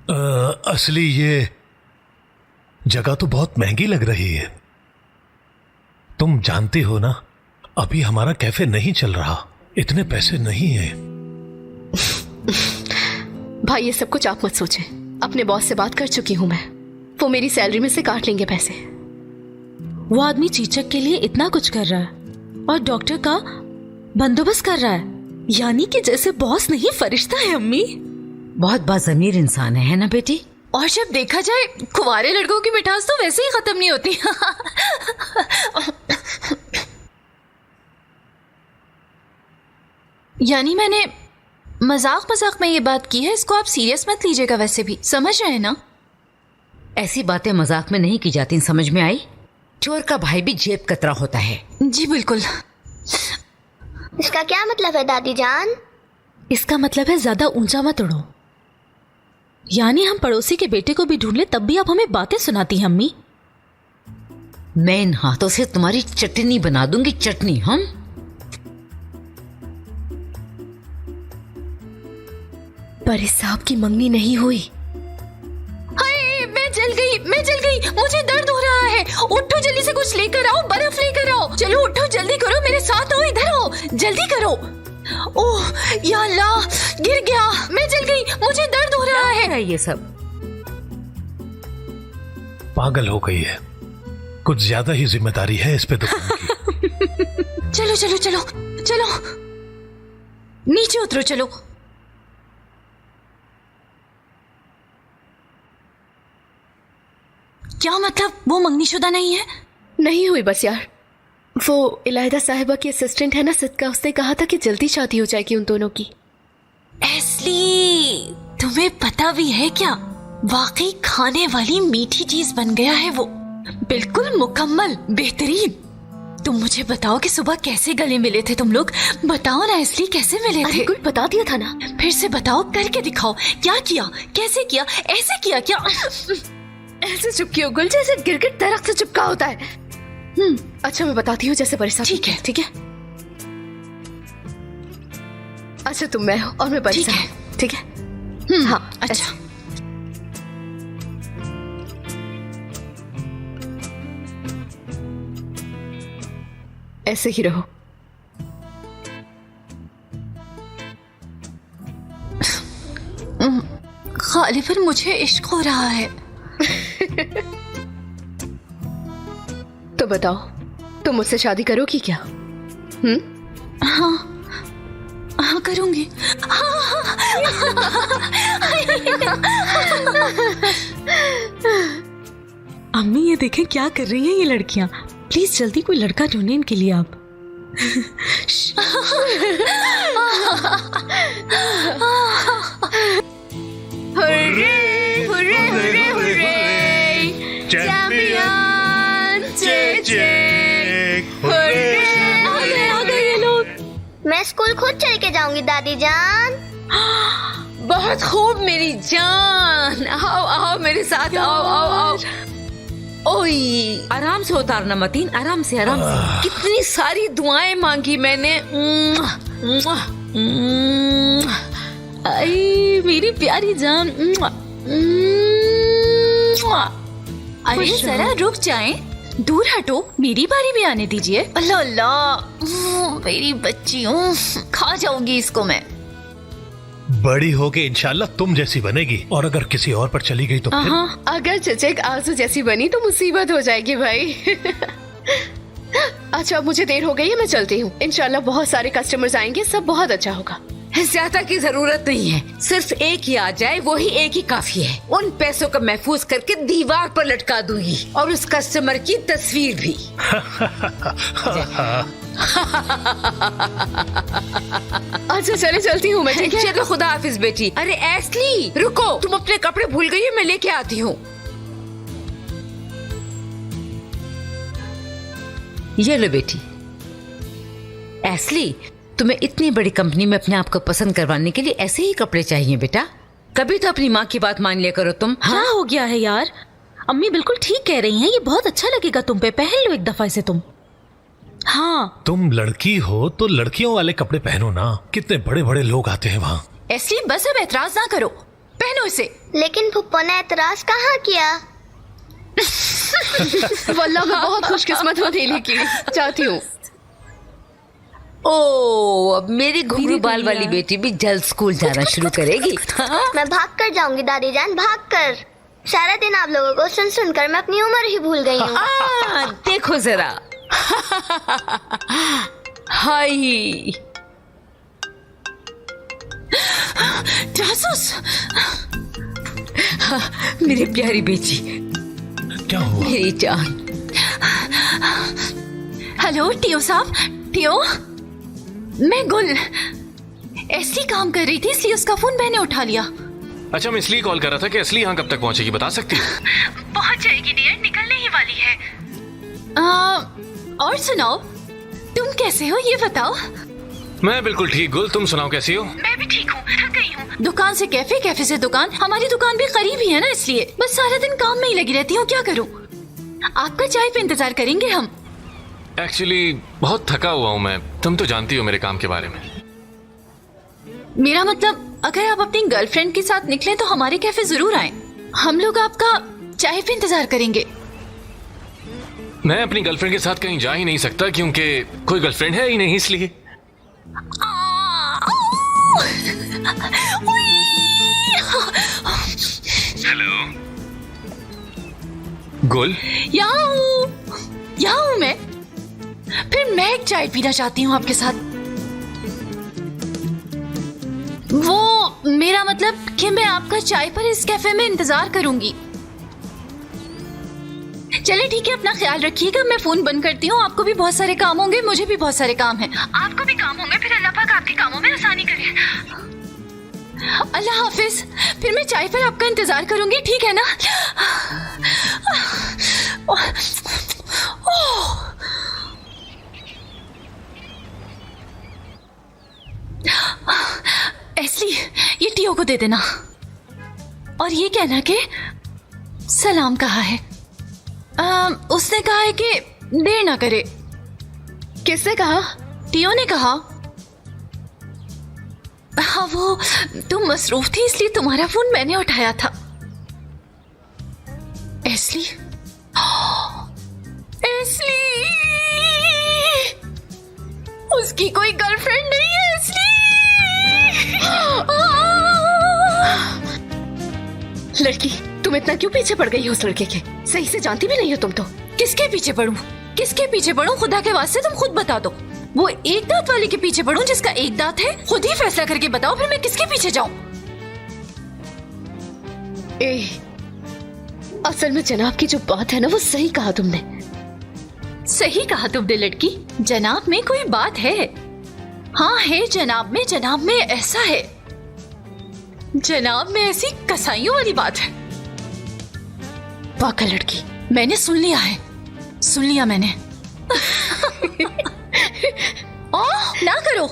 असली ये जगह तो बहुत महंगी लग रही है। तुम जानती हो ना, अभी हमारा कैफे नहीं चल रहा, इतने पैसे नहीं हैं। भाई ये सब कुछ आप मत सोचें, अपने बॉस से बात कर चुकी हूं मैं, वो मेरी सैलरी में से काट लेंगे पैसे। वो आदमी चीचक के लिए इतना कुछ कर रहा है और डॉक्टर का बंदोबस्त कर रहा है, यानी कि जैसे बॉस नहीं फरिश्ता है। अम्मी बहुत बाज़मीर इंसान है ना बेटी? और जब देखा जाए कुंवारे लड़कों की मिठास तो वैसे ही खत्म नहीं होती। यानी मैंने मजाक मजाक में ये बात की है, इसको आप सीरियस मत लीजिएगा। वैसे भी समझ रहे हैं ना, ऐसी बातें मजाक में नहीं की जाती, समझ में आई? चोर का भाई भी जेब कतरा होता है। जी बिल्कुल। इसका क्या मतलब है दादी जान? इसका मतलब है ज्यादा ऊंचा मत उड़ो। यानी हम पड़ोसी के बेटे को भी ढूंढ ले तब भी आप हमें बातें सुनाती हैं अम्मी। मैं इन हाथों से तुम्हारी चटनी बना दूंगी, चटनी। हम पर इस साहब की मंगनी नहीं हुई। हाय मैं जल गई, मैं जल गई, मुझे दर्द हो रहा है। उठो जल्दी से, कुछ लेकर आओ, बर्फ लेकर आओ। चलो उठो, जल्दी करो, मेरे साथ आओ, इधर आओ, जल्दी करो। ओह या अल्लाह, गिर गया, मैं जल गई, मुझे दर्द हो रहा है। ये सब पागल हो गई है, कुछ ज्यादा ही जिम्मेदारी है इस पे दुकान की। चलो चलो चलो चलो, नीचे उतरो, चलो। क्या मतलब वो मंगनीशुदा नहीं है? नहीं हुई बस यार, वो इलाहिदा साहिबा की असिस्टेंट है ना सिद्का, उसने कहा था कि जल्दी शादी हो जाएगी उन दोनों की। एस्ली, तुम्हें पता भी है क्या, वाकई खाने वाली मीठी चीज बन गया है वो, बिल्कुल मुकम्मल, बेहतरीन। तुम मुझे बताओ कि सुबह कैसे गले मिले थे तुम लोग? बताओ ना एस्ली, कैसे मिले थे? कुछ बता दिया था ना। फिर से बताओ, करके दिखाओ, क्या किया, कैसे किया, ऐसे किया क्या? ऐसे चुपकी हो गुल, जैसे गिरगिट दरख्त से चिपका होता है। अच्छा मैं बताती हूँ जैसे परेशान। ठीक है ठीक है। अच्छा तुम मैं हो और मैं परेशान। ठीक है, ठीक है? हाँ अच्छा। ऐसे ही रहो। गालिबन मुझे इश्क हो रहा है। तो बताओ, तुम मुझसे शादी करोगी क्या? हाँ हाँ करूंगी। अम्मी ये देखें क्या कर रही हैं ये लड़कियां। प्लीज जल्दी कोई लड़का ढूंढें इनके लिए आप। Hurray hurray hurray hurray, champion चेचक, हुर्रे। आ गए ये लोग। मैं स्कूल खुद चल के जाऊंगी दादी जान। बहुत खूब मेरी जान, आओ आओ मेरे साथ, आओ आओ आओ। ओई आराम से उतारना मतीन, आराम से, आराम से। कितनी सारी दुआएं मांगी मैंने। आई मेरी प्यारी जान। अरे जरा रुक जाएं, दूर हटो, मेरी बारी भी आने दीजिए। अल्लाह अल्लाह, मेरी बच्ची, खा जाऊंगी इसको मैं। बड़ी होके इंशाल्लाह तुम जैसी बनेगी, और अगर किसी और पर चली गई तो फिर? अगर चचक आरज़ू जैसी बनी तो मुसीबत हो जाएगी भाई। अच्छा अब मुझे देर हो गई है, मैं चलती हूँ। इंशाल्लाह बहुत सारे कस्टमर्स आएंगे, सब बहुत अच्छा होगा। ज्यादा की जरूरत नहीं है, सिर्फ एक ही आ जाए, वो ही एक ही काफी है। उन पैसों को महफूज करके दीवार पर लटका दूंगी, और उस कस्टमर की तस्वीर भी। अच्छा चले, चलती हूँ मैं। ठीक है, चलो, खुदा हाफिज बेटी। अरे एस्ली रुको, तुम अपने कपड़े भूल गई हो, मैं लेके आती हूँ। ये लो बेटी। एस्ली, तुम्हें इतनी बड़ी कंपनी में अपने आप को पसंद करवाने के लिए ऐसे ही कपड़े चाहिए बेटा। कभी तो अपनी माँ की बात मान लिया करो तुम। क्या हो गया है यार? अम्मी बिल्कुल ठीक कह रही हैं, ये बहुत अच्छा लगेगा तुम पे, पहन लो एक दफा इसे तुम। हाँ तुम लड़की हो तो लड़कियों वाले कपड़े पहनो ना, कितने बड़े बड़े लोग आते हैं वहाँ। ऐसी बस अब एतराज ना करो, पहनो इसे। लेकिन फुप्पो ने एतराज कहाँ किया? वल्लाह मैं बहुत खुशकिस्मत हूँ नीली की, चाहती हूँ। ओ, अब मेरी घुंघरू बाल वाली बेटी भी जल्द स्कूल जाना शुरू करेगी। हाँ? मैं भाग कर जाऊंगी दादी जान, भाग कर। सारा दिन आप लोगों को सुन सुनकर मैं अपनी उम्र ही भूल गई हूँ। देखो जरा। हाय, जासूस। मेरी प्यारी बेटी, क्या हुआ? मेरी जान। हेलो टियो साहब। टियो, मैं गुल ऐसी काम कर रही थी इसलिए उसका फोन मैंने उठा लिया। अच्छा, मैं इसलिए कॉल कर रहा था कि असली यहाँ कब तक पहुँचेगी, बता सकती है? पहुंच जाएगी डियर, निकलने ही वाली है। और सुनाओ, तुम कैसे हो ये बताओ। मैं बिल्कुल ठीक गुल, तुम सुनाओ कैसी हो? मैं भी ठीक हूँ, थक गई हूँ। दुकान से कैफे, कैफे से दुकान, हमारी दुकान भी करीब ही है ना, इसलिए बस सारा दिन काम में ही लगी रहती हूँ। क्या करूँ? आपका चाय पे इंतजार करेंगे हम। एक्चुअली बहुत थका हुआ हूँ मैं, तुम तो जानती हो मेरे काम के बारे में। मेरा मतलब, अगर आप अपनी गर्लफ्रेंड के साथ निकले तो हमारे कैफे जरूर आए। हम लोग आपका चाय पे इंतजार करेंगे। मैं अपनी गर्लफ्रेंड के साथ कहीं जा ही नहीं सकता क्योंकि कोई गर्लफ्रेंड है ही नहीं, इसलिए। हेलो गुल। यहाँ हूँ मैं। फिर मैं एक चाय पीना चाहती हूँ आपके साथ। वो मेरा मतलब कि मैं आपका चाय पर इस कैफे में इंतजार करूंगी। चलिए ठीक है, अपना ख्याल रखिएगा। मैं फोन बंद करती हूँ। आपको भी बहुत सारे काम होंगे, मुझे भी बहुत सारे काम हैं। आपको भी काम होंगे, फिर अल्लाह पाक आपके कामों में आसानी करे। अल्लाह हाफिज। फिर मैं चाय पर आपका इंतजार करूंगी, ठीक है ना? एस्ली, ये टियो को दे देना और ये कहना कि सलाम कहा है। उसने कहा है कि देर ना करे। किसने कहा? टियो ने कहा। हाँ, वो तुम मसरूफ थी इसलिए तुम्हारा फोन मैंने उठाया था। एस्ली, एस्ली, उसकी कोई गर्लफ्रेंड नहीं है एस्ली। लड़की, तुम इतना क्यों पीछे पड़ गई हो उस लड़के के? सही से जानती भी नहीं हो तुम तो। किसके पीछे पड़ूं? किसके पीछे पड़ूं? खुदा के वास्ते तुम खुद बता दो। वो एक दांत वाले के पीछे पड़ूं जिसका एक दांत है? खुद ही फैसला करके बताओ, फिर मैं किसके पीछे जाऊं? असल में जनाब की जो बात है ना, वो सही कहा तुमने। सही कहा तुमने लड़की। जनाब में कोई बात है। हाँ है जनाब में। जनाब में ऐसा है, जनाब में ऐसी कसाईयों वाली बात है। वाकई लड़की, मैंने सुन लिया है, सुन लिया मैंने। ओह, ना करो।